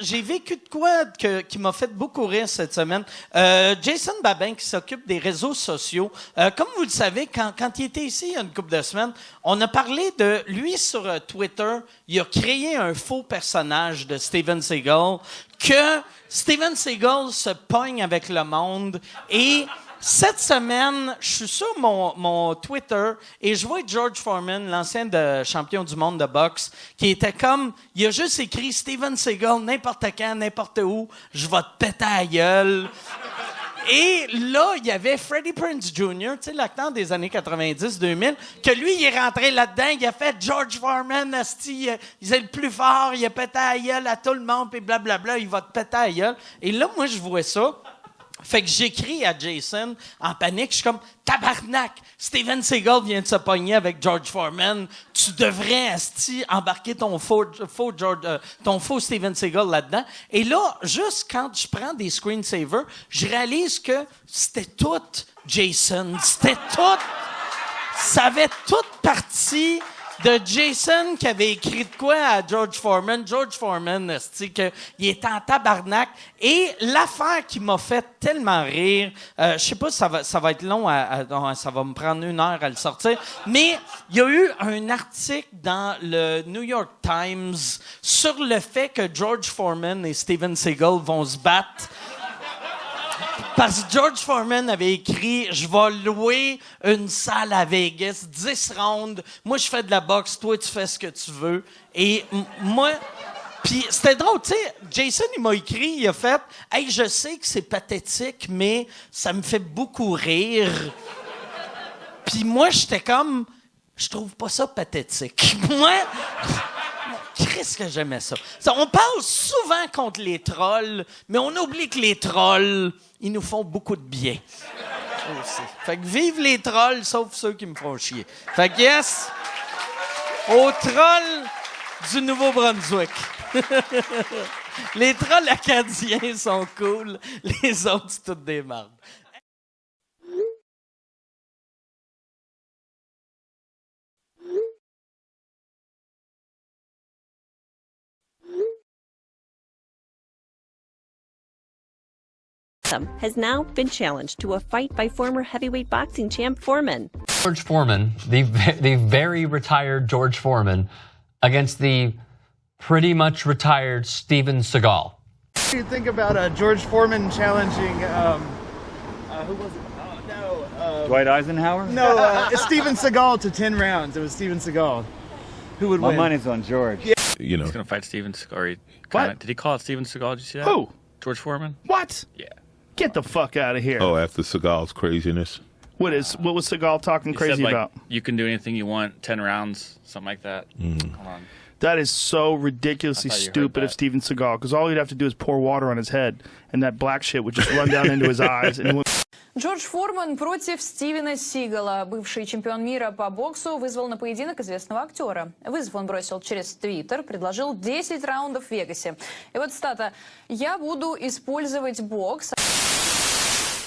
j'ai vécu de quoi qui m'a fait beaucoup rire cette semaine. Jason Babin, qui s'occupe des réseaux sociaux, comme vous le savez, quand il était ici il y a une couple de semaines, on a parlé de lui sur Twitter. Il a créé un faux personnage de Steven Seagal, que Steven Seagal se pogne avec le monde et... Cette semaine, je suis sur mon Twitter et je vois George Foreman, l'ancien champion du monde de boxe, qui était comme, il a juste écrit Steven Seagal, n'importe quand, n'importe où, je vais te péter à la gueule. Et là, il y avait Freddie Prinze Jr., tu sais, l'acteur des années 90-2000, que lui, il est rentré là-dedans, il a fait George Foreman, asti, il est le plus fort, il a pété à la gueule à tout le monde, puis blablabla, il va te péter à la gueule. Et là, moi, je vois ça. Fait que j'écris à Jason en panique. Je suis comme, tabarnak, Steven Seagal vient de se pogner avec George Foreman. Tu devrais, asti, embarquer ton faux Steven Seagal là-dedans. Et là, juste quand je prends des screensavers, je réalise que c'était tout Jason. C'était tout... Ça avait toute partie... de Jason qui avait écrit de quoi à George Foreman. George Foreman, il était en tabarnak. Et l'affaire qui m'a fait tellement rire, je sais pas si ça va être long, ça va me prendre 1 heure à le sortir, mais il y a eu un article dans le New York Times sur le fait que George Foreman et Steven Seagal vont se battre. Parce que George Foreman avait écrit « Je vais louer une salle à Vegas, 10 rounds. Moi, je fais de la boxe. Toi, tu fais ce que tu veux. » Et moi... Puis c'était drôle, tu sais, Jason, il m'a écrit, il a fait « Hey, je sais que c'est pathétique, mais ça me fait beaucoup rire. » Puis moi, j'étais comme « Je trouve pas ça pathétique. » Moi... Qu'est-ce que j'aimais ça. On parle souvent contre les trolls, mais on oublie que les trolls, ils nous font beaucoup de bien. Aussi. Fait que vive les trolls, sauf ceux qui me font chier. Fait que yes, aux trolls du Nouveau-Brunswick. Les trolls acadiens sont cool, les autres, c'est toutes des mardes. Has now been challenged to a fight by former heavyweight boxing champ Foreman. George Foreman, the very retired George Foreman, against the pretty much retired Steven Seagal. What do you think about George Foreman challenging, who was it? Oh, no. Dwight Eisenhower? No, Steven Seagal to 10 rounds. It was Steven Seagal. Who would win? My money's on George. Yeah. You know. He's going to fight Steven Seagal. What? Did he call it Steven Seagal? Did you see that? Who? George Foreman? What? Yeah. Get the fuck out of here. Oh, after Seagal's craziness. What was Seagal talking He crazy said, like, about? You can do anything you want, 10 rounds, something like that. Hold on. That is so ridiculously I thought you heard stupid that. of Steven Seagal, because all he'd have to do is pour water on his head, and that black shit would just run down into his eyes. And he would... Джордж Форман против Стивена Сигала. Бывший чемпион мира по боксу вызвал на поединок известного актера. Вызов он бросил через Твиттер, предложил 10 раундов в Вегасе. И вот цитата: «Я буду использовать бокс».